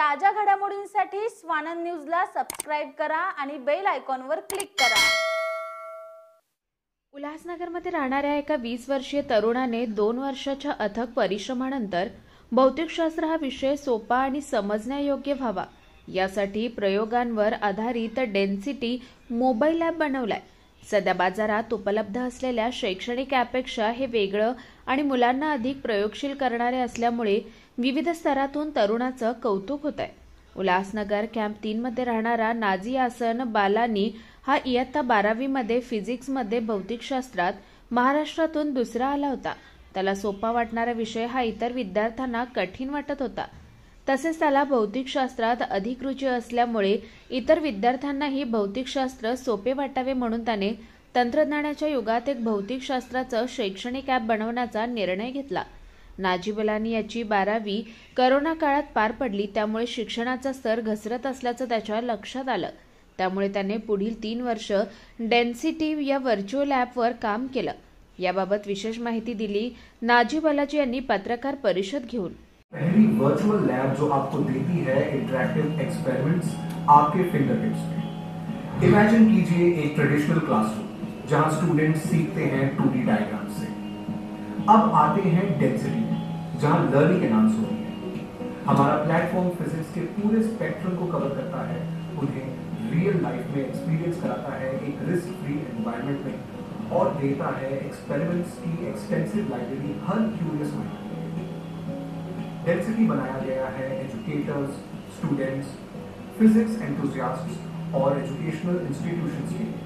ताज्या घडामोडींसाठी स्वानंद न्यूजला सबस्क्राइब करा आणि बेल आयकॉनवर क्लिक करा। उल्हासनगरमध्ये राहणाऱ्या एका 20 वर्षीय तरुणाने 2 वर्षाच्या अथक परिश्रमानंतर भौतिकशास्त्र हा विषय सोपा आणि समजण्यायोग्य व्हावा यासाठी प्रयोगांवर आधारित डेन्सिटी मोबाईल ॲप बनवलाय। सध्या बाजारात उपलब्ध असलेल्या शैक्षणिक ॲपपेक्षा हे वेगळं आणि मुलांना अधिक प्रयोगशील करणारे असल्यामुळे विविध स्तरातून तरुणाचं कौतुक होत आहे। उल्हासनगर कॅम्प 3 मध्ये राहणारा नाझी हसन बालानी हा इयत्ता 12वी मध्ये फिजिक्समध्ये भौतिकशास्त्रात महाराष्ट्रातून दुसरा आला होता। त्याला सोपा वाटणारा विषय हा इतर विद्यार्थ्यांना कठीण वाटत होता। तसेच त्याला भौतिकशास्त्रात अधिक रुची असल्यामुळे इतर विद्यार्थ्यांनाही भौतिकशास्त्र सोपे वाटावे म्हणून त्याने तंत्रज्ञानाच्या युगात एक भौतिकशास्त्राचं शैक्षणिक ॲप बनवण्याचा निर्णय घेतला। नाझी बालानी याची 12वी करोना काळात पार पडली, त्यामुळे शिक्षणाचा स्तर घसरत असल्याचं त्याच्या लक्षात आलं। त्यामुळे त्याने पुढील 3 वर्ष डेन्सिटी या व्हर्च्युअल ॲपवर काम केलं। याबाबत विशेष माहिती दिली नाझी बालाजी यांनी पत्रकार परिषद घेऊन। पहली वर्चुअल लैब जो आपको देती है इंटरैक्टिव एक्सपेरिमेंट्स आपके फिंगर टिप्स पे। इमेजिन कीजिए एक ट्रेडिशनल क्लासरूम जहां स्टूडेंट्स सीखते हैं 2D डायग्राम से। अब आते हैं डेंसिटी जहां लर्निंग एनहांस हो रही है। हमारा प्लेटफॉर्म फिजिक्स के पूरे स्पेक्ट्रम को कवर करता है, उन्हें रियल लाइफ में एक्सपीरियंस कराता है एक रिस्क फ्री एनवायरनमेंट में और देता है एक्सपेरिमेंट्स की एक्सटेंसिव लाइब्रेरी हर क्यूरियस माइंड। डेंसिटी बनाया गया है एजुकेटर्स, स्टूडेंट्स, फिजिक्स एंथुसियास्ट्स और एजुकेशनल इंस्टीट्यूशंस के लिए।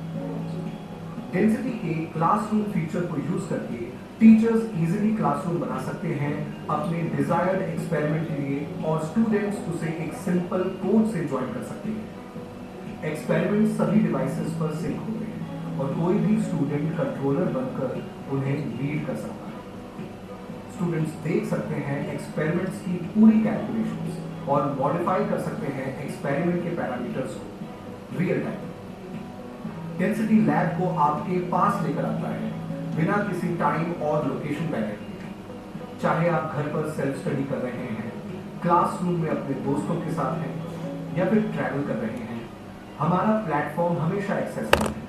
डेंसिटी के क्लासरूम फीचर को यूज करके टीचर्स इजीली क्लासरूम बना सकते हैं अपने डिजायर्ड एक्सपेरिमेंट के लिए और स्टूडेंट्स उसे एक सिंपल कोड से ज्वाइन कर सकते हैं। एक्सपेरिमेंट सभी डिवाइसेस पर सिंक होते हैं और कोई भी स्टूडेंट कंट्रोलर बनकर उन्हें लीड कर सकता है। स्टूडेंट्स देख सकते हैं एक्सपेरिमेंट्स की पूरी कैलकुलेशंस और मॉडिफाई कर सकते हैं एक्सपेरिमेंट के पैरामीटर्स को रियल टाइम। डेंसिटी लैब को आपके पास लेकर आता है बिना किसी टाइम और लोकेशन बैरियर के। चाहे आप घर पर सेल्फ स्टडी कर रहे हैं, क्लासरूम में अपने दोस्तों के साथ हैं या फिर ट्रैवल कर रहे हैं, हमारा प्लेटफॉर्म हमेशा एक्सेसिबल है।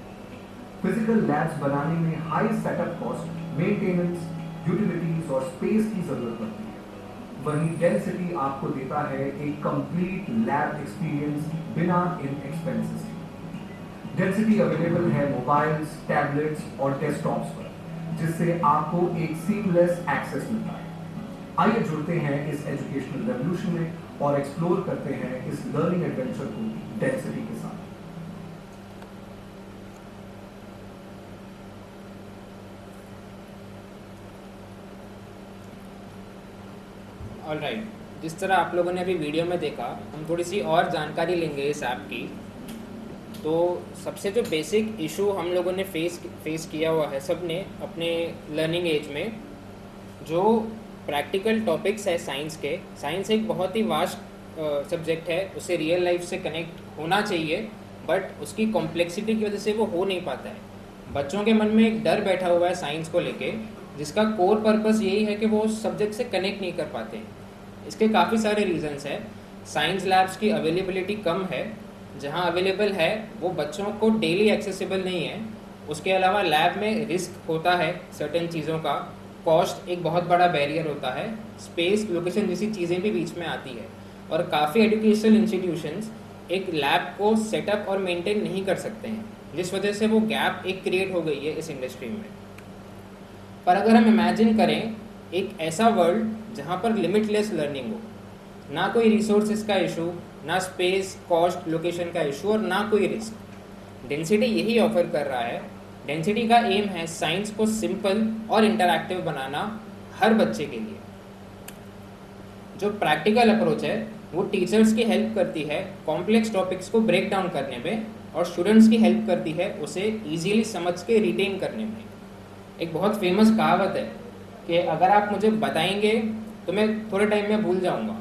फिजिकल लैब्स बनाने में high setup cost, maintenance, utilities और स्पेस की जरूरत पड़ती है। वहीं डेंसिटी आपको देता है एक कंप्लीट लैब एक्सपीरियंस बिना इन एक्सपेंसेस के। डेंसिटी अवेलेबल है मोबाइल्स, टैबलेट्स और डेस्कटॉप्स पर, जिससे आपको एक सीमलेस एक्सेस मिलता है। आइए जुड़ते हैं इस एजुकेशनल रेवोल्यूशन में और एक्सप्लोर करते हैं इस लर्निंग एडवेंचर को डेंसिटी के साथ। ऑलराइट, जिस तरह आप लोगों ने अभी वीडियो में देखा, हम थोड़ी सी और जानकारी लेंगे इस ऐप की। तो सबसे जो बेसिक इशू हम लोगों ने फेस किया हुआ है सब ने अपने लर्निंग एज में, जो प्रैक्टिकल टॉपिक्स है साइंस के। साइंस एक बहुत ही वास्ट सब्जेक्ट है, उसे रियल लाइफ से कनेक्ट होना चाहिए, बट उसकी कॉम्प्लेक्सिटी की वजह से वो हो नहीं पाता है। बच्चों के मन में एक डर बैठा हुआ है साइंस को लेके, जिसका कोर पर्पस यही है कि वो उस सब्जेक्ट से कनेक्ट नहीं कर पाते। इसके काफ़ी सारे रीजंस हैं। साइंस लैब्स की अवेलेबिलिटी कम है, जहां अवेलेबल है वो बच्चों को डेली एक्सेसिबल नहीं है। उसके अलावा लैब में रिस्क होता है सर्टेन चीज़ों का, कॉस्ट एक बहुत बड़ा बैरियर होता है, स्पेस, लोकेशन जैसी चीज़ें भी बीच में आती है, और काफ़ी एजुकेशनल इंस्टीट्यूशंस एक लैब को सेटअप और मेंटेन नहीं कर सकते हैं, जिस वजह से वो गैप एक क्रिएट हो गई है इस इंडस्ट्री में। पर अगर हम इमेजिन करें एक ऐसा वर्ल्ड जहाँ पर लिमिटलेस लर्निंग हो, ना कोई रिसोर्सेज का इशू, ना स्पेस, कॉस्ट, लोकेशन का इशू और ना कोई रिस्क, डेंसिटी यही ऑफर कर रहा है। डेंसिटी का एम है साइंस को सिंपल और इंटरैक्टिव बनाना हर बच्चे के लिए। जो प्रैक्टिकल अप्रोच है वो टीचर्स की हेल्प करती है कॉम्प्लेक्स टॉपिक्स को ब्रेक डाउन करने में, और स्टूडेंट्स की हेल्प करती है उसे ईजीली समझ के रिटेन करने में। एक बहुत फेमस कहावत है कि अगर आप मुझे बताएंगे तो मैं थोड़े टाइम में भूल जाऊंगा,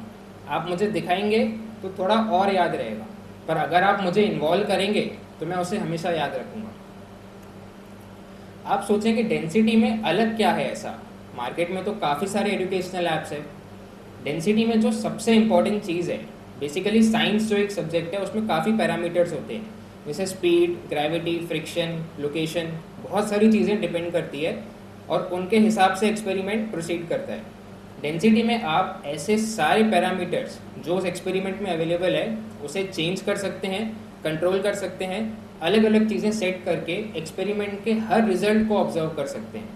आप मुझे दिखाएंगे तो थोड़ा और याद रहेगा, पर अगर आप मुझे इन्वॉल्व करेंगे तो मैं उसे हमेशा याद रखूंगा। आप सोचें कि डेंसिटी में अलग क्या है ऐसा। मार्केट में तो काफ़ी सारे एजुकेशनल ऐप्स है। डेंसिटी में जो सबसे इम्पॉर्टेंट चीज़ है बेसिकली साइंस जो एक सब्जेक्ट है उसमें काफ़ी पैरामीटर्स होते हैं, जैसे स्पीड, ग्रेविटी, फ्रिक्शन, लोकेशन, बहुत सारी चीज़ें डिपेंड करती है और उनके हिसाब से एक्सपेरिमेंट प्रोसीड करता है। डेंसिटी में आप ऐसे सारे पैरामीटर्स जो उस एक्सपेरिमेंट में अवेलेबल है उसे चेंज कर सकते हैं, कंट्रोल कर सकते हैं, अलग अलग चीज़ें सेट करके एक्सपेरिमेंट के हर रिजल्ट को ऑब्जर्व कर सकते हैं।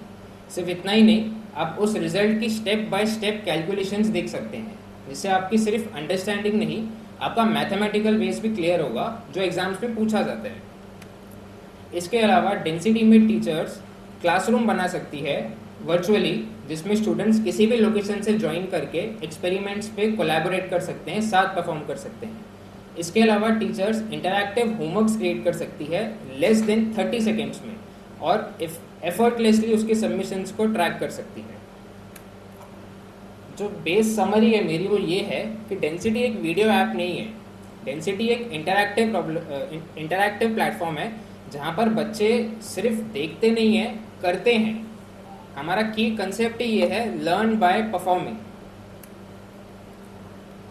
सिर्फ इतना ही नहीं, आप उस रिजल्ट की स्टेप बाय स्टेप कैलकुलेशंस देख सकते हैं, जिससे आपकी सिर्फ अंडरस्टैंडिंग नहीं, आपका मैथमेटिकल बेस भी क्लियर होगा जो एग्जाम्स में पूछा जाता है। इसके अलावा डेंसिटी में टीचर्स क्लासरूम बना सकती है वर्चुअली, जिसमें स्टूडेंट्स किसी भी लोकेशन से ज्वाइन करके एक्सपेरिमेंट्स पे कोलैबोरेट कर सकते हैं, साथ परफॉर्म कर सकते हैं। इसके अलावा टीचर्स इंटरैक्टिव होमवर्क्स क्रिएट कर सकती है लेस देन 30 सेकेंड्स में और एफर्टलेसली उसके सबमिशंस को ट्रैक कर सकती है। जो बेस समरी है मेरी वो ये है कि डेंसिटी एक वीडियो ऐप नहीं है। डेंसिटी एक इंटरैक्टिव प्लेटफॉर्म है जहाँ पर बच्चे सिर्फ देखते नहीं हैं, करते हैं। हमारा की कंसेप्ट ही ये है, learn by performing.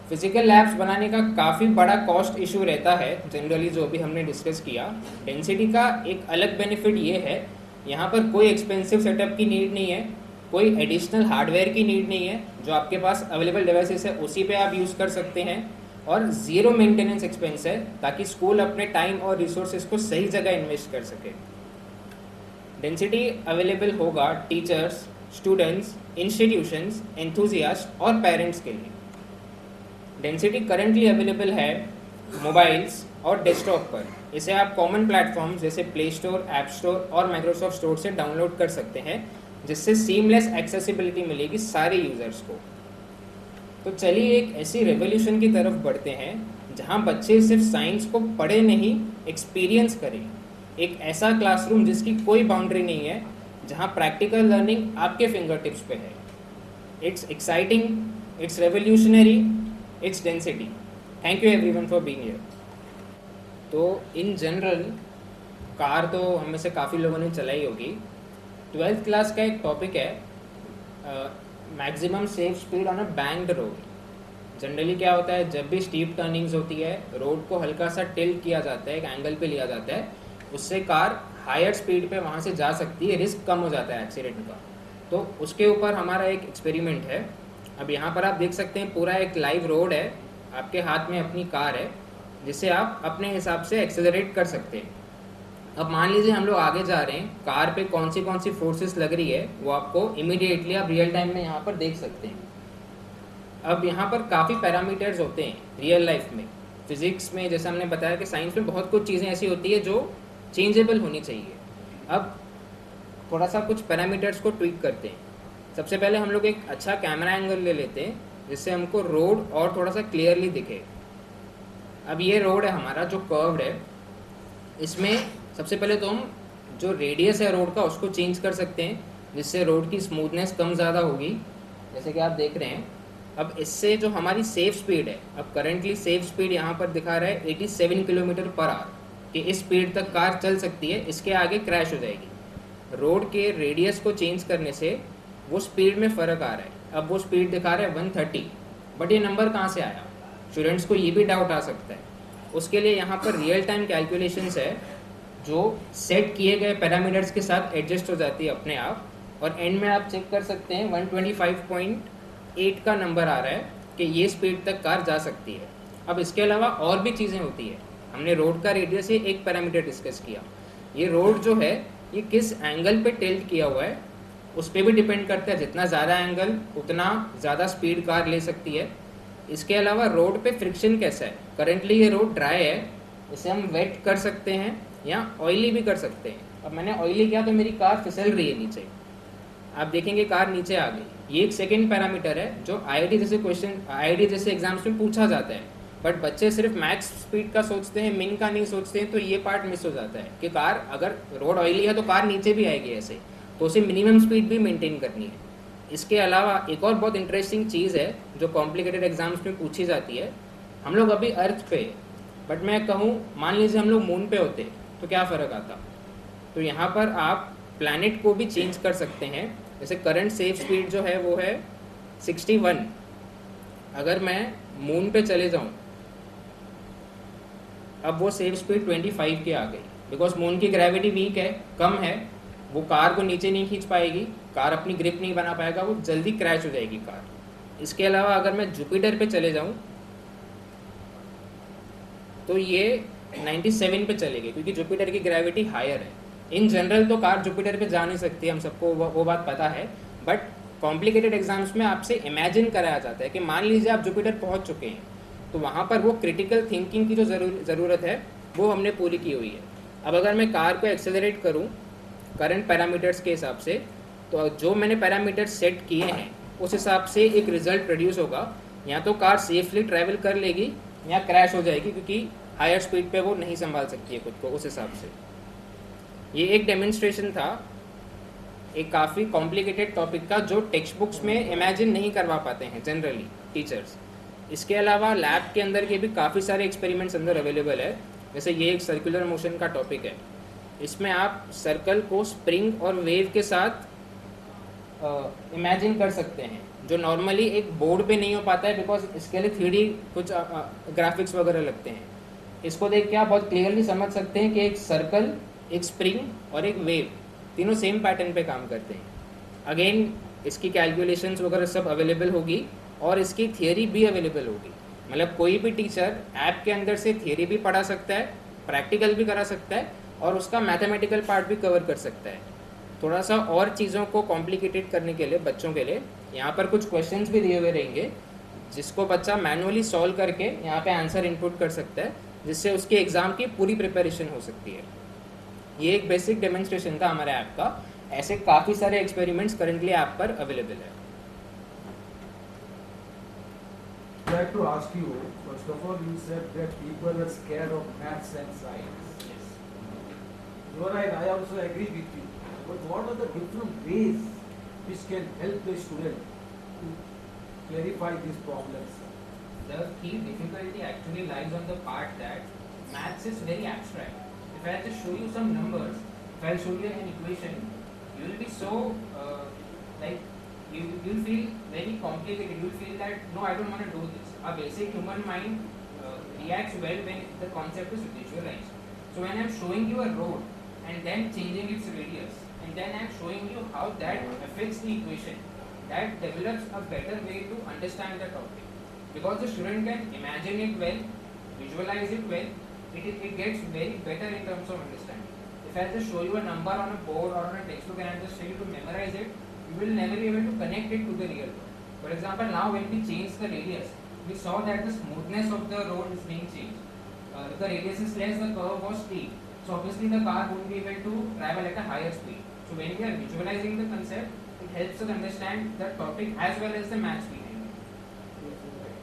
Physical labs बनाने का काफ़ी बड़ा कॉस्ट इशू रहता है जनरली, जो भी हमने डिस्कस किया। डेंसिटी का एक अलग बेनिफिट ये है, यहाँ पर कोई एक्सपेंसिव सेटअप की नीड नहीं है, कोई एडिशनल हार्डवेयर की नीड नहीं है। जो आपके पास अवेलेबल डिवाइसेस है उसी पे आप यूज़ कर सकते हैं और ज़ीरो मेंटेनेंस एक्सपेंस है, ताकि स्कूल अपने टाइम और रिसोर्सेज को सही जगह इन्वेस्ट कर सके। डेंसिटी अवेलेबल होगा टीचर्स, स्टूडेंट्स, इंस्टीट्यूशंस, एंथुजियास्ट और पेरेंट्स के लिए। डेंसिटी करंटली अवेलेबल है मोबाइल्स और डेस्कटॉप पर। इसे आप कॉमन प्लेटफॉर्म्स जैसे प्ले स्टोर, ऐप स्टोर और माइक्रोसॉफ्ट स्टोर से डाउनलोड कर सकते हैं, जिससे सीमलेस एक्सेसिबिलिटी मिलेगी सारे यूजर्स को। तो चलिए एक ऐसी रेवोल्यूशन की तरफ बढ़ते हैं जहां बच्चे सिर्फ साइंस को पढ़े नहीं, एक्सपीरियंस करें। एक ऐसा क्लासरूम जिसकी कोई बाउंड्री नहीं है, जहां प्रैक्टिकल लर्निंग आपके फिंगर टिप्स पे है। It's exciting, it's revolutionary, its density. Thank you everyone for being here. तो इन जनरल कार तो हम में से काफ़ी लोगों ने चलाई होगी। 12th क्लास का एक टॉपिक है maximum safe speed on a banked road. Generally क्या होता है, जब भी स्टीप टर्निंग्स होती है, रोड को हल्का सा टिल्ट किया जाता है, एक एंगल पे लिया जाता है, उससे कार हायर स्पीड पे वहाँ से जा सकती है, रिस्क कम हो जाता है एक्सीडेंट का। तो उसके ऊपर हमारा एक एक्सपेरिमेंट है। अब यहाँ पर आप देख सकते हैं पूरा एक लाइव रोड है, आपके हाथ में अपनी कार है, जिसे आप अपने हिसाब से एक्सेलरेट कर सकते हैं। अब मान लीजिए हम लोग आगे जा रहे हैं, कार पे कौन सी फोर्सेस लग रही है वो आपको इमीडिएटली आप रियल टाइम में यहाँ पर देख सकते हैं। अब यहाँ पर काफ़ी पैरामीटर्स होते हैं रियल लाइफ में। फिजिक्स में जैसे हमने बताया कि साइंस में बहुत कुछ चीज़ें ऐसी होती है जो चेंजेबल होनी चाहिए। अब थोड़ा सा कुछ पैरामीटर्स को ट्वीक करते हैं। सबसे पहले हम लोग एक अच्छा कैमरा एंगल ले लेते हैं, जिससे हमको रोड और थोड़ा सा क्लियरली दिखे। अब ये रोड है हमारा जो कर्व्ड है, इसमें सबसे पहले तो हम जो रेडियस है रोड का उसको चेंज कर सकते हैं, जिससे रोड की स्मूथनेस कम ज़्यादा होगी, जैसे कि आप देख रहे हैं। अब इससे जो हमारी सेफ स्पीड है, अब करंटली सेफ स्पीड यहाँ पर दिखा रहा है 87 किलोमीटर पर आवर, कि इस स्पीड तक कार चल सकती है, इसके आगे क्रैश हो जाएगी। रोड के रेडियस को चेंज करने से वो स्पीड में फ़र्क आ रहा है। अब वो स्पीड दिखा रहा है 130, बट ये नंबर कहाँ से आया? स्टूडेंट्स को ये भी डाउट आ सकता है। उसके लिए यहाँ पर रियल टाइम कैलकुलेशंस है जो सेट किए गए पैरामीटर्स के साथ एडजस्ट हो जाती है अपने आप, और एंड में आप चेक कर सकते हैं 125.8 का नंबर आ रहा है कि ये स्पीड तक कार जा सकती है। अब इसके अलावा और भी चीज़ें होती है। हमने रोड का रेडियस ये एक पैरामीटर डिस्कस किया। ये रोड जो है ये किस एंगल पे टिल्ट किया हुआ है उस पर भी डिपेंड करता है। जितना ज़्यादा एंगल उतना ज़्यादा स्पीड कार ले सकती है। इसके अलावा रोड पे फ्रिक्शन कैसा है। करंटली ये रोड ड्राई है, इसे हम वेट कर सकते हैं या ऑयली भी कर सकते हैं। अब मैंने ऑयली किया तो मेरी कार फिसल रही है नीचे, आप देखेंगे कार नीचे आ गई। ये एक सेकेंड पैरामीटर है जो आईआईटी जैसे एग्जाम्स में पूछा जाता है, बट बच्चे सिर्फ मैक्स स्पीड का सोचते हैं, मिन का नहीं सोचते हैं, तो ये पार्ट मिस हो जाता है कि कार अगर रोड ऑयली है तो कार नीचे भी आएगी ऐसे, तो उसे मिनिमम स्पीड भी मेंटेन करनी है। इसके अलावा एक और बहुत इंटरेस्टिंग चीज़ है जो कॉम्प्लिकेटेड एग्जाम्स में पूछी जाती है। हम लोग अभी अर्थ पे, बट मैं कहूँ मान लीजिए हम लोग मून पे होते तो क्या फ़र्क आता। तो यहाँ पर आप प्लैनेट को भी चेंज कर सकते हैं। जैसे करंट सेफ स्पीड जो है वो है 61। अगर मैं मून पे चले जाऊँ अब वो सेव स्पीड 25 की आ गई, बिकॉज मून की ग्रेविटी वीक है, कम है, वो कार को नीचे नहीं खींच पाएगी, कार अपनी ग्रिप नहीं बना पाएगा, वो जल्दी क्रैश हो जाएगी कार। इसके अलावा अगर मैं जुपिटर पे चले जाऊँ तो ये 97 पे चलेगी, क्योंकि जुपिटर की ग्रेविटी हायर है। इन जनरल तो कार जुपिटर पे जा नहीं सकती, हम सबको वो बात पता है, बट कॉम्प्लिकेटेड एग्जाम्स में आपसे इमेजिन कराया जाता है कि मान लीजिए आप जुपिटर पहुंच चुके हैं, तो वहाँ पर वो क्रिटिकल थिंकिंग की जो ज़रूरत है वो हमने पूरी की हुई है। अब अगर मैं कार को एक्सेलरेट करूँ करंट पैरामीटर्स के हिसाब से, तो जो मैंने पैरामीटर्स सेट किए हैं उस हिसाब से एक रिजल्ट प्रोड्यूस होगा। या तो कार सेफली ट्रैवल कर लेगी या क्रैश हो जाएगी, क्योंकि हायर स्पीड पे वो नहीं संभाल सकती है खुद को उस हिसाब से। ये एक डेमोन्स्ट्रेशन था एक काफ़ी कॉम्प्लिकेटेड टॉपिक का, जो टेक्स्ट बुक्स में इमेजिन नहीं करवा पाते हैं जनरली टीचर्स। इसके अलावा लैब के अंदर ये भी काफ़ी सारे एक्सपेरिमेंट्स अंदर अवेलेबल है। जैसे ये एक सर्कुलर मोशन का टॉपिक है, इसमें आप सर्कल को स्प्रिंग और वेव के साथ इमेजिन कर सकते हैं, जो नॉर्मली एक बोर्ड पे नहीं हो पाता है, बिकॉज इसके लिए 3D कुछ ग्राफिक्स वगैरह लगते हैं। इसको देख के आप बहुत क्लियरली समझ सकते हैं कि एक सर्कल, एक स्प्रिंग और एक वेव तीनों सेम पैटर्न पे काम करते हैं। अगेन इसकी कैलकुलेशंस वगैरह सब अवेलेबल होगी और इसकी थियरी भी अवेलेबल होगी। मतलब कोई भी टीचर ऐप के अंदर से थियरी भी पढ़ा सकता है, प्रैक्टिकल भी करा सकता है और उसका मैथमेटिकल पार्ट भी कवर कर सकता है। थोड़ा सा और चीज़ों को कॉम्प्लिकेटेड करने के लिए बच्चों के लिए यहाँ पर कुछ क्वेश्चंस भी दिए हुए रहेंगे, जिसको बच्चा मैनुअली सॉल्व करके यहाँ पे आंसर इनपुट कर सकता है, जिससे उसके एग्ज़ाम की पूरी प्रिपरेशन हो सकती है। ये एक बेसिक डेमोन्स्ट्रेशन था हमारे ऐप का। ऐसे काफ़ी सारे एक्सपेरिमेंट्स करंटली ऐप पर अवेलेबल है। I'd like to ask you, first of all, you said that people are scared of maths and science. Yes. You are right, I also agree with you. But what are the different ways which can help the student to clarify these problems? The key difficulty actually lies on the part that maths is very abstract. If I just show you some numbers, if I show you an equation, you will be so you'll feel very complicated. You'll feel that no, I don't want to do this. A basic human mind reacts well when the concept is visualized. So when I'm showing you a road and then changing its radius, and then I'm showing you how that affects the equation, that develops a better way to understand the topic. Because the student can imagine it well, visualize it well, it gets very better in terms of understanding. If I just show you a number on a board or on a textbook and I just tell you to memorize it, you will never be able to connect it to the real world. For example, now when we change the radius, we saw that the smoothness of the road is being changed. If the radius is less, the curve was steep. So obviously the car won't be able to travel at a higher speed. So when we are visualizing the concept, it helps us understand the topic as well as the maths behind it.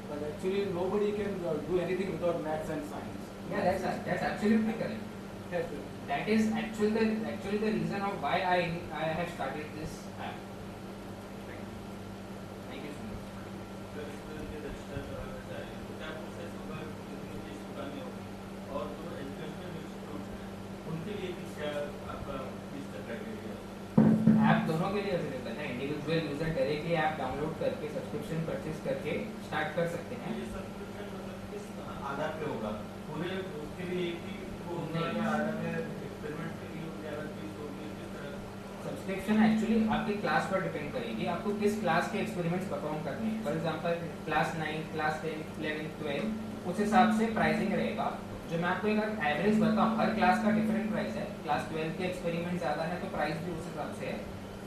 But actually nobody can do anything without maths and science. Yeah, that's absolutely correct. Yes, That is actually the reason of why I have started this app. Thank you so much. App दोनों के लिए available है। Individual user directly app download करके subscription purchase करके start कर सकते हैं। ये सब्सक्रिप्शन मतलब किस आधार पे होगा? पूरे उसके लिए एक ही वो होगा या अलग एक्सपेरिमेंट के लिए होगा, अलग चीज होगी, किस तरह? सब्सक्रिप्शन एक्चुअली आपकी क्लास पर डिपेंड करेगी, आपको किस क्लास के एक्सपेरिमेंट्स परफॉर्म करने हैं। फॉर एग्जांपल क्लास 9, क्लास 10, 11, 12 उस हिसाब से प्राइसिंग रहेगा। जो मैं आपको एक एवरेज बताऊँ, हर क्लास का डिफरेंट प्राइस है। क्लास 12 के एक्सपेरिमेंट ज़्यादा है तो प्राइस भी उस हिसाब से है।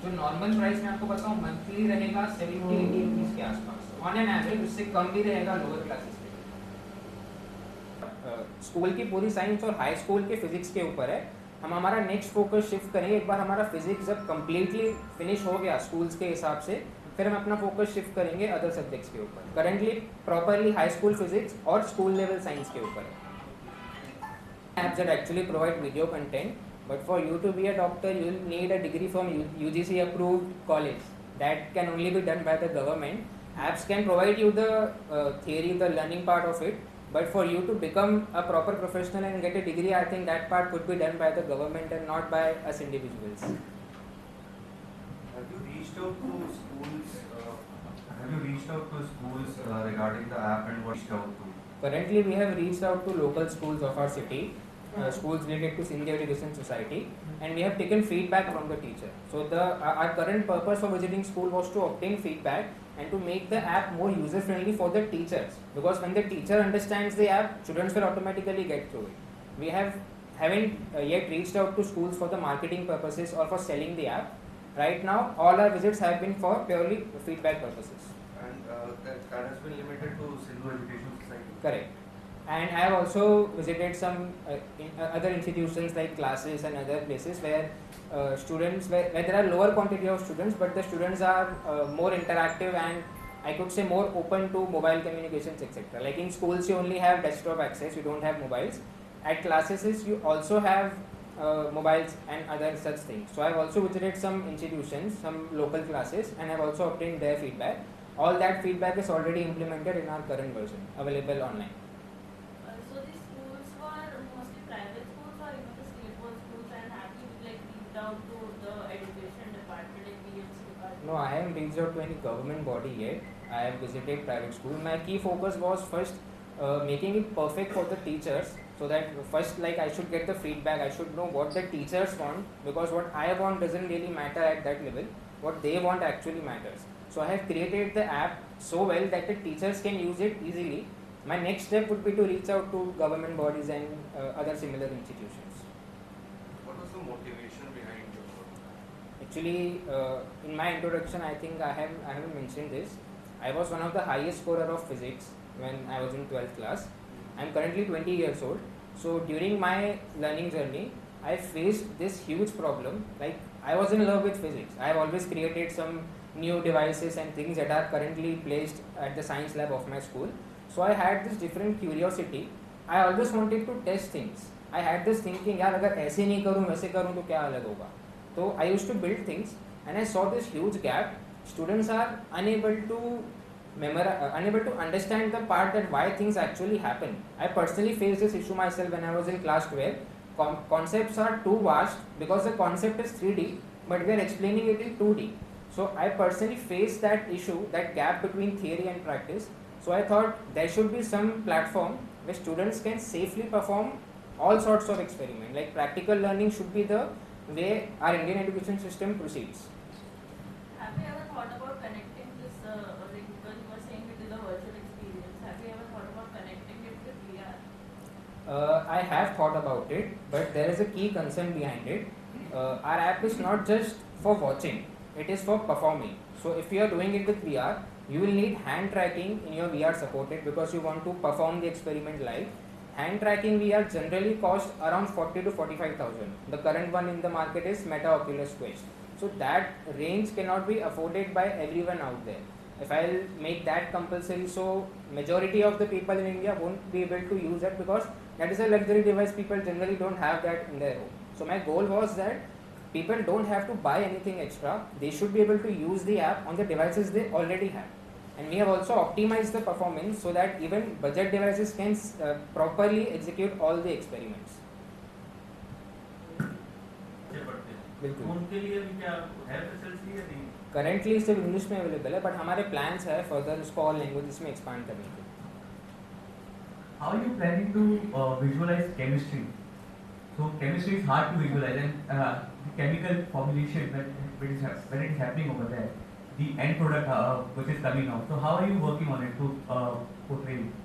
जो नॉर्मल प्राइस मैं आपको बताऊँ मंथली रहेगा 70-80 रुपीज़ के आसपास ऑन एन एवरेज, उससे कम भी रहेगा लोअर क्लासेस के। स्कूल की पूरी साइंस और हाई स्कूल के फिजिक्स के ऊपर है। हम हमारा नेक्स्ट फोकस शिफ्ट करेंगे। एक बार हमारा फिजिक्स जब कम्प्लीटली फिनिश हो गया स्कूल्स के हिसाब से, फिर हम अपना फोकस शिफ्ट करेंगे अदर सब्जेक्ट्स के ऊपर। Currently properly high school physics और स्कूल लेवल साइंस के ऊपर है। Apps that actually provide video content, but for you to be a doctor, you will need a degree from UGC approved college. That can only be done by the government. Apps can provide you the theory, the learning part of it, but for you to become a proper professional and get a degree, I think that part could be done by the government and not by us individuals. Have you reached out to schools? Regarding the app and what reached out to? Currently, we have reached out to local schools of our city, schools related to Sindhi Education Society, and we have taken feedback from the teacher. So our current purpose for visiting school was to obtain feedback and to make the app more user friendly for the teachers. Because when the teacher understands the app, students will automatically get through it. We haven't yet reached out to schools for the marketing purposes or for selling the app. Right now, all our visits have been for purely feedback purposes. And that has been limited to Sindhu Education Society. Correct. And I have also visited some other institutions like classes and other places where students, where there are lower quantity of students, but the students are more interactive and I could say more open to mobile communications, etc. Like in schools, you only have desktop access, you don't have mobiles. At classes, you also have mobiles and other such things. So I have also visited some institutions, some local classes, and I have also obtained their feedback. All that feedback is already implemented in our current version, available online. So these schools were mostly private schools or even the state-owned schools, and have you like reached out to the education department and PhD department? No, I haven't reached out to any government body yet. I have visited private school. My key focus was first making it perfect for the teachers, so that first like I should get the feedback, I should know what the teachers want, because what I want doesn't really matter at that level, what they want actually matters. So I have created the app so well that the teachers can use it easily. My next step would be to reach out to government bodies and other similar institutions. What was the motivation behind your work? Actually, in my introduction, I think I haven't mentioned this. I was one of the highest scorer of physics when I was in 12th class. I am currently 20 years old. So during my learning journey, I faced this huge problem. Like I was in love with physics. I have always created some new devices and things that are currently placed at the science lab of my school. So I had this different curiosity. I always wanted to test things. I had this thinking, यार अगर ऐसे नहीं करूँ वैसे करूँ तो क्या अलग होगा. So I used to build things and I saw this huge gap. Students are unable to unable to understand the part that why things actually happen. I personally faced this issue myself when I was in class 12. Concepts are too vast because the concept is 3D, but we are explaining it in 2D. So I personally faced that issue, that gap between theory and practice. So I thought there should be some platform where students can safely perform all sorts of experiments. Like practical learning should be the way our Indian education system proceeds. Have you ever thought about connecting this, like because you were saying it is a virtual experience, have you ever thought about connecting it with VR? I have thought about it, but there is a key concern behind it. Our app is not just for watching, it is for performing. So if you are doing it with VR, you will need hand tracking in your VR supported because you want to perform the experiment live. Hand tracking VR generally costs around 40 to 45,000. The current one in the market is Meta Oculus Quest. So that range cannot be afforded by everyone out there. If I'll make that compulsory, so majority of the people in India won't be able to use that because that is a luxury device. People generally don't have that in their home. So my goal was that people don't have to buy anything extra. They should be able to use the app on the devices they already have. And we have also optimized the performance so that even budget devices can properly execute all the experiments. बिल्कुल. Phone के लिए भी क्या है facility या नहीं? Currently सिर्फ English में अवेलेबल है, बट हमारे प्लान्स है फर्दर इसको और लैंग्वेजेस में एक्सपांड करने के. How are you planning to visualize chemistry? So chemistry is hard to visualize, and the chemical formulation when it is happening over there, the end product which is coming out. So how are you working on it to portray it?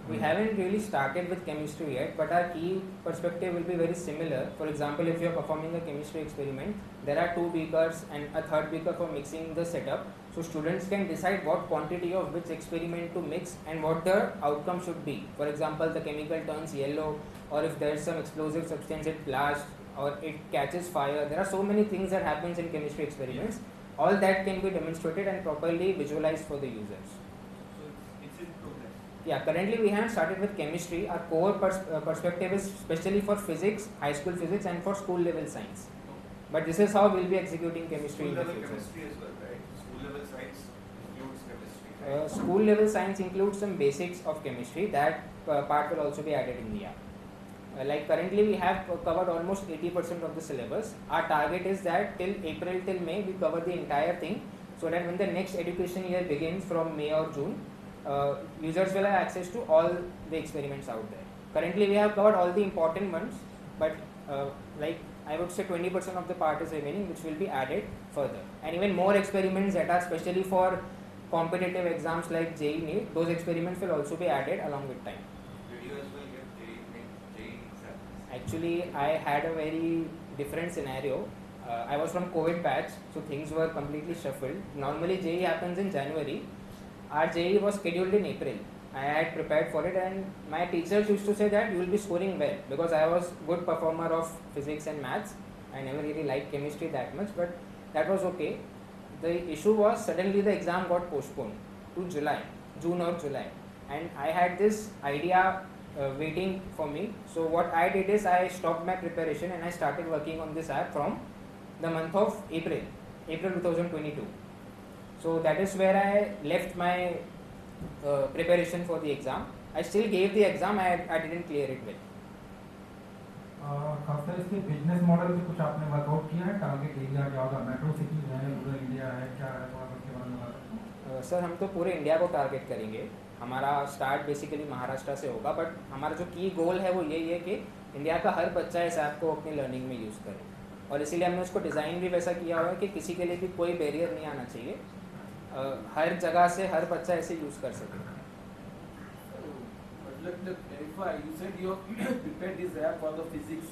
We haven't really started with chemistry yet, but our key perspective will be very similar. For example, if you are performing a chemistry experiment, there are 2 beakers and a third beaker for mixing the setup. So students can decide what quantity of which experiment to mix and what the outcome should be. For example, the chemical turns yellow, or if there is some explosive substance it blasts, or it catches fire. There are so many things that happens in chemistry experiments. All that can be demonstrated and properly visualized for the users. Yeah, currently we haven't started with chemistry. Our core perspective is especially for physics, high school physics, and for school level science. But this is how we'll be executing chemistry in the future. Chemistry as well, right? School level science includes chemistry. Right? School level science includes some basics of chemistry. That part will also be added in the app. Like currently we have covered almost 80% of the syllabus. Our target is that till April till May we cover the entire thing, so that when the next education year begins from May or June, users will have access to all the experiments out there. Currently we have covered all the important ones, but like I would say 20% of the part is remaining, which will be added further, and even more experiments that are specially for competitive exams like JEE NEET, those experiments will also be added along with time. Videos will give JEE exams. Actually, I had a very different scenario. I was from COVID batch, so things were completely shuffled. Normally JEE happens in January. Our JEE was scheduled in April. I had prepared for it, and my teachers used to say that you will be scoring well, because I was good performer of physics and maths. I never really liked chemistry that much, but that was okay. The issue was suddenly the exam got postponed to June or July, and I had this idea waiting for me. So what I did is I stopped my preparation and I started working on this app from the month of April 2022. So that is where I left my preparation for the exam. I still gave the exam, I didn't clear it well. खासकर इसके business model पे कुछ आपने workout किया है? Target area क्या होगा? Metro cities है, रूरल इंडिया है, क्या है? थोड़ा उसके बारे में बताओ। सर हम तो पूरे इंडिया को टारगेट करेंगे। हमारा स्टार्ट बेसिकली महाराष्ट्र से होगा, बट हमारा जो की गोल है वो यही है कि इंडिया का हर बच्चा इस ऐप को अपनी लर्निंग में यूज़ करे, और इसीलिए हमने उसको डिज़ाइन भी वैसा किया हुआ है कि किसी के लिए भी कोई बैरियर नहीं आना चाहिए, हर जगह से हर बच्चा ऐसे यूज़ कर सके। Let me clarify. You said you have prepared this app for the physics.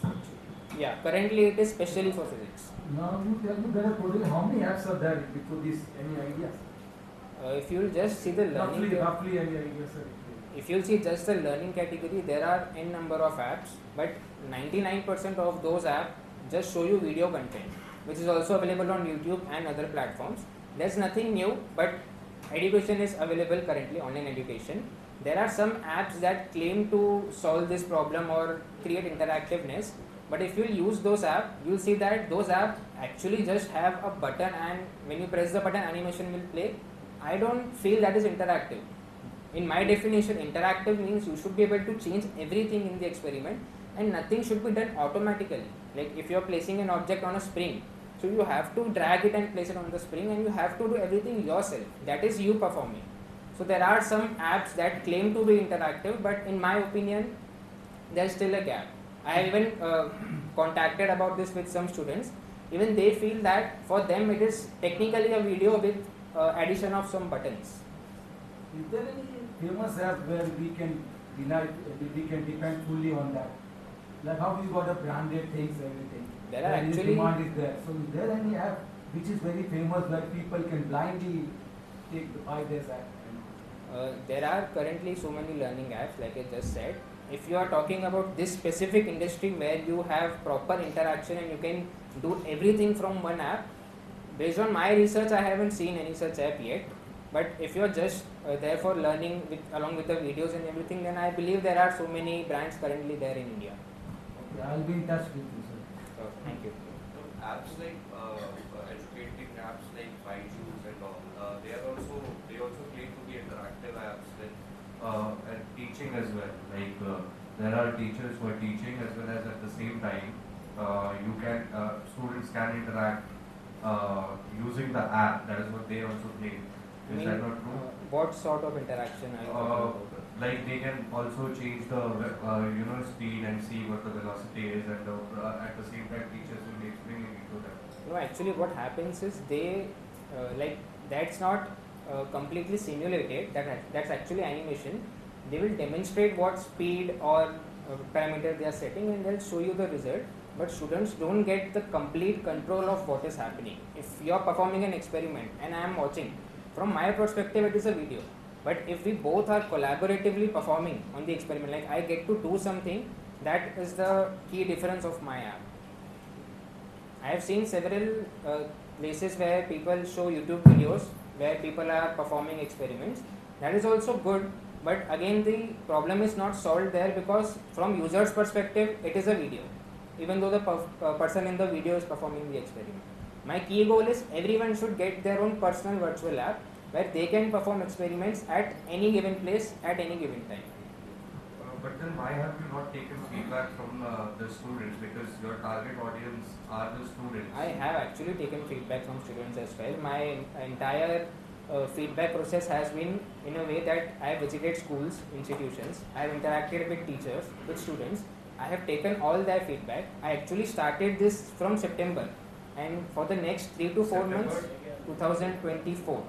Yeah, currently it is specially for physics. Now you tell me there are total how many apps are there before this? Any ideas? If you will just see the learning, Roughly any ideas, sir? if you will see just the learning category, there are n number of apps, but 99% of those apps just show you video content, which is also available on YouTube and other platforms. There's nothing new, but education is available currently, online education. There are some apps that claim to solve this problem or create interactiveness, but if you use those apps, you'll see that those apps actually just have a button, and when you press the button, animation will play. I don't feel that is interactive. In my definition, interactive means you should be able to change everything in the experiment, and nothing should be done automatically. Like if you're placing an object on a spring, so you have to drag it and place it on the spring, and you have to do everything yourself. That is you performing. So there are some apps that claim to be interactive, but in my opinion, there's still a gap. I have even contacted about this with some students. Even they feel that for them it is technically a video with addition of some buttons. Is there any famous app where we can depend fully on that? Like how we got the branded things, everything. There are Where the actually- demand is there. So is there any app which is very famous where people can blindly buy this app? There are currently so many learning apps, like I just said. If you are talking about this specific industry where you have proper interaction and you can do everything from one app, based on my research, I haven't seen any such app yet. But if you are just there for learning along with the videos and everything, then I believe there are so many brands currently there in India. Okay, I'll be in touch with you, sir. So, thank you. So apps like educating apps like Byju's and all, they also claim to be interactive apps and teaching as well. Like there are teachers who are teaching as well as at the same time students can interact using the app. That is what they also claim. Is that not true? What sort of interaction are you talking about? Like they can also change the speed and see what the velocity is, and at the same time teachers will be explaining it to them. No, actually what happens is they that's not completely simulated, that's actually animation. They will demonstrate what speed or parameter they are setting, and they'll show you the result, but students don't get the complete control of what is happening. If you are performing an experiment and I am watching, from my perspective it is a video, but if we both are collaboratively performing on the experiment, like I get to do something, that is the key difference of my app. I have seen several places where people show YouTube videos where people are performing experiments. That is also good, but again the problem is not solved there, because from user's perspective it is a video, even though the person in the video is performing the experiment. My key goal is everyone should get their own personal virtual app where they can perform experiments at any given place at any given time. But then why have you not taken feedback from the students, because your target audience are the students? I have actually taken feedback from students as well. My entire feedback process has been in a way that I have visited schools, institutions, I have interacted with teachers, with students. I have taken all their feedback. I actually started this from September, and for the next 3 to 4 months, 2024.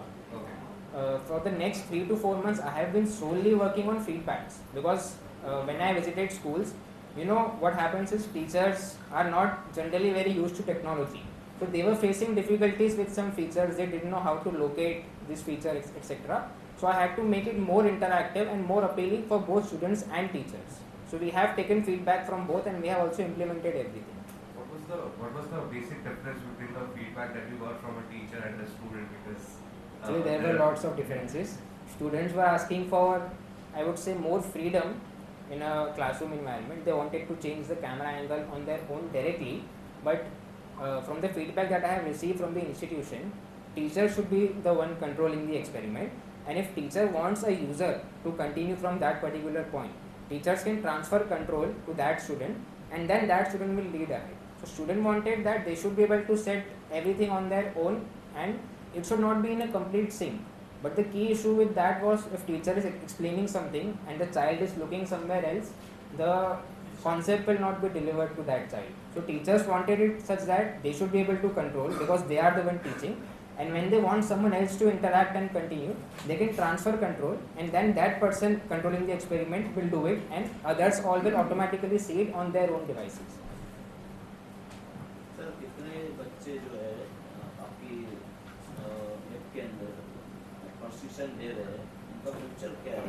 For the next 3 to 4 months, I have been solely working on feedbacks, because when I visited schools, you know what happens is teachers are not generally very used to technology. So they were facing difficulties with some features, they didn't know how to locate this feature, etc. So I had to make it more interactive and more appealing for both students and teachers. So we have taken feedback from both, and we have also implemented everything. What was the basic difference between the feedback that you got from a teacher and a student? Because Actually, there were lots of differences. Students were asking for, I would say, more freedom in a classroom environment. They wanted to change the camera angle on their own directly, but from the feedback that I have received from the institution, teacher should be the one controlling the experiment, and if teacher wants a user to continue from that particular point, teachers can transfer control to that student, and then that student will lead ahead. So student wanted that they should be able to set everything on their own, and it should not be in a complete sync. But the key issue with that was, if teacher is explaining something and the child is looking somewhere else, the concept will not be delivered to that child. So teachers wanted it such that they should be able to control, because they are the one teaching, and when they want someone else to interact and continue, they can transfer control, and then that person controlling the experiment will do it, and others all will automatically see it on their own devices. Sir कितने बच्चे जो है आपकी app के अंदर प्रशिक्षण दे रहे हैं, उनका फ्यूचर क्या है?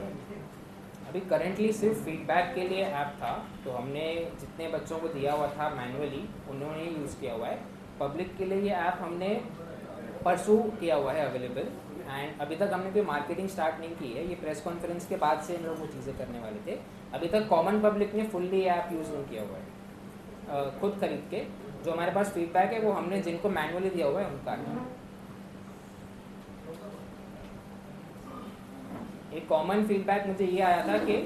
अभी करेंटली सिर्फ फीडबैक के लिए ऐप था, तो हमने जितने बच्चों को दिया हुआ था मैनुअली उन्होंने यूज़ किया हुआ है. पब्लिक के लिए ये ऐप हमने परसों किया हुआ है अवेलेबल, एंड अभी तक हमने कोई मार्केटिंग स्टार्ट नहीं की है. ये प्रेस कॉन्फ्रेंस के बाद से हम लोग वो चीज़ें करने वाले थे. अभी तक कॉमन पब्लिक ने फुल्ली ऐप यूज़ नहीं किया हुआ है खुद खरीद के. जो हमारे पास फीडबैक है वो हमने जिनको मैनुअली दिया हुआ है उनका है. एक कॉमन फीडबैक मुझे ये आया था कि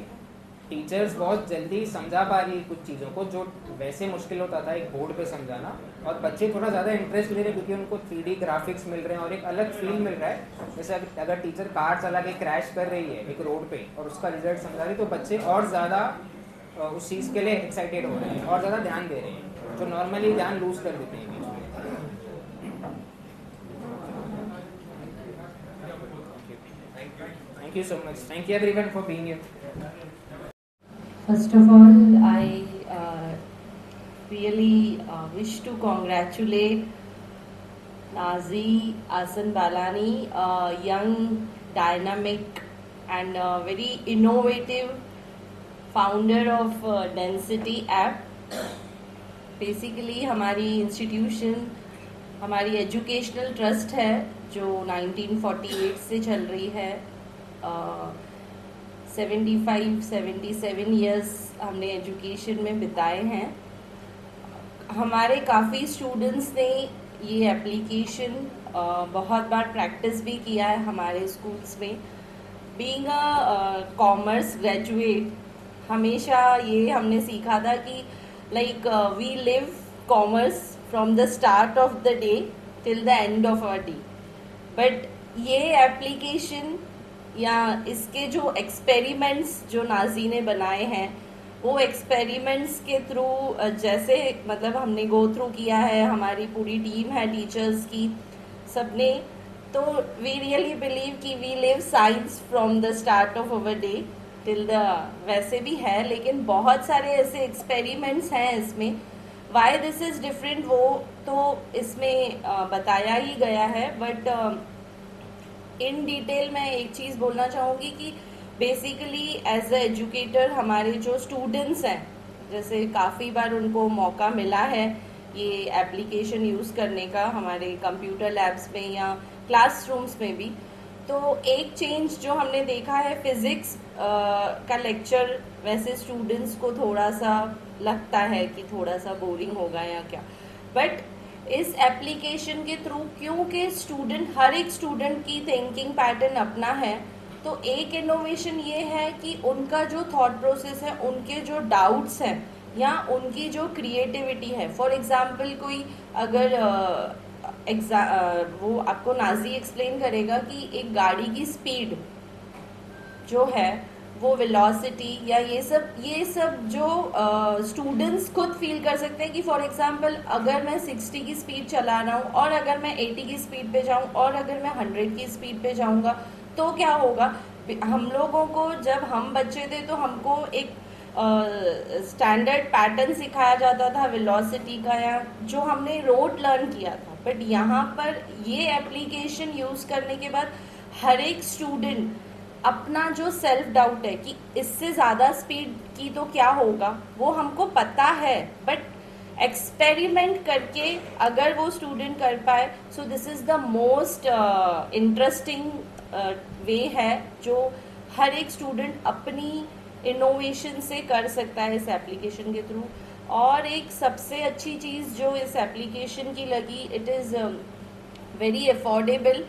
टीचर्स बहुत जल्दी समझा पा रही है कुछ चीज़ों को, जो वैसे मुश्किल होता था एक बोर्ड पे समझाना, और बच्चे थोड़ा ज़्यादा इंटरेस्ट ले रहे हैं क्योंकि उनको 3D ग्राफिक्स मिल रहे हैं और एक अलग फील मिल रहा है. जैसे अगर टीचर कार चला के क्रैश कर रही है एक रोड पे और उसका रिजल्ट समझा रही है, तो बच्चे और ज़्यादा उस चीज़ के लिए एक्साइटेड हो रहे हैं और ज़्यादा ध्यान दे रहे हैं, जो नॉर्मली ध्यान लूज कर देते हैं. Thank you so much. Thank you everyone for being here. First of all, I really wish to congratulate Nazi Asan Balani, a young, dynamic and very innovative founder of Density app. Basically हमारी institution, हमारी educational trust है जो 1948 से चल रही है. 75-77 years हमने education में बिताए हैं. हमारे काफ़ी स्टूडेंट्स ने ये एप्लीकेशन बहुत बार प्रैक्टिस भी किया है हमारे स्कूल्स में. बीइंग अ कॉमर्स ग्रेजुएट, हमेशा ये हमने सीखा था कि like we live commerce from the start of the day till the end of our day. But ये एप्लीकेशन या इसके जो एक्सपेरिमेंट्स जो नाजी ने बनाए हैं, वो एक्सपेरिमेंट्स के थ्रू जैसे मतलब हमने गो थ्रू किया है, हमारी पूरी टीम है टीचर्स की, सबने, तो वी रियली बिलीव कि we live science from the start of our day till the, वैसे भी है लेकिन बहुत सारे ऐसे एक्सपेरिमेंट्स हैं इसमें. वाई दिस इज़ डिफरेंट वो तो इसमें बताया ही गया है, बट इन डिटेल मैं एक चीज़ बोलना चाहूँगी कि बेसिकली एज अ एजुकेटर हमारे जो स्टूडेंट्स हैं, जैसे काफ़ी बार उनको मौका मिला है ये एप्लीकेशन यूज़ करने का हमारे कंप्यूटर लैब्स में या क्लासरूम्स में भी, तो एक चेंज जो हमने देखा है, फिज़िक्स का लेक्चर वैसे स्टूडेंट्स को थोड़ा सा लगता है कि थोड़ा सा बोरिंग होगा या क्या, बट इस एप्लीकेशन के थ्रू क्योंकि हर एक स्टूडेंट की थिंकिंग पैटर्न अपना है, तो एक इनोवेशन ये है कि उनका जो थॉट प्रोसेस है, उनके जो डाउट्स हैं या उनकी जो क्रिएटिविटी है, फॉर एग्जांपल कोई अगर वो आपको नाजी एक्सप्लेन करेगा कि एक गाड़ी की स्पीड जो है वो वेलोसिटी या ये सब जो स्टूडेंट्स खुद फील कर सकते हैं कि फॉर एग्जांपल अगर मैं 60 की स्पीड चला रहा हूँ और अगर मैं 80 की स्पीड पे जाऊँ और अगर मैं 100 की स्पीड पे जाऊँगा तो क्या होगा। हम लोगों को जब हम बच्चे थे तो हमको एक स्टैंडर्ड पैटर्न सिखाया जाता था वेलोसिटी का या जो हमने रोट लर्न किया था, बट यहाँ पर ये एप्लीकेशन यूज़ करने के बाद हर एक स्टूडेंट अपना जो सेल्फ डाउट है कि इससे ज़्यादा स्पीड की तो क्या होगा वो हमको पता है, बट एक्सपेरिमेंट करके अगर वो स्टूडेंट कर पाए, so this is the most interesting way है जो हर एक स्टूडेंट अपनी इनोवेशन से कर सकता है इस एप्लीकेशन के थ्रू। और एक सबसे अच्छी चीज़ जो इस एप्लीकेशन की लगी, इट इज़ वेरी अफोर्डेबल।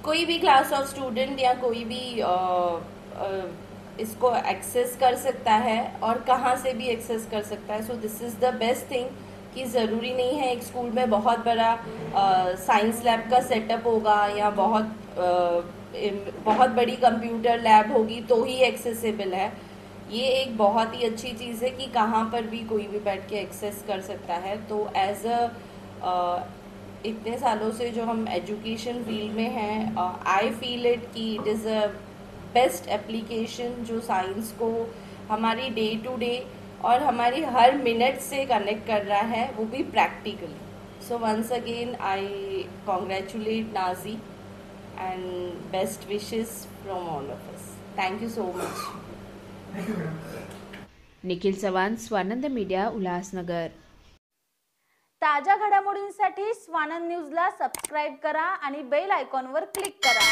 कोई भी क्लास ऑफ स्टूडेंट या कोई भी इसको एक्सेस कर सकता है और कहाँ से भी एक्सेस कर सकता है। So this is the best thing कि ज़रूरी नहीं है एक स्कूल में बहुत बड़ा साइंस लैब का सेटअप होगा या बहुत बड़ी कंप्यूटर लैब होगी तो ही एक्सेसिबल है। ये एक बहुत ही अच्छी चीज़ है कि कहाँ पर भी कोई भी बैठ के एक्सेस कर सकता है। तो एज इतने सालों से जो हम एजुकेशन फील्ड में हैं, आई फील इट कि it is a best application जो साइंस को हमारी डे टू डे और हमारी हर मिनट से कनेक्ट कर रहा है, वो भी practically. So once again I congratulate Naji and best wishes from all of us. Thank you so much. Thank you, madam. Nikhil Chavan, Swanand media, Ulhasnagar. ताज्या घडामोडींसाठी स्वानंद न्यूजला सबस्क्राईब करा आणि बेल आयकॉनवर क्लिक करा।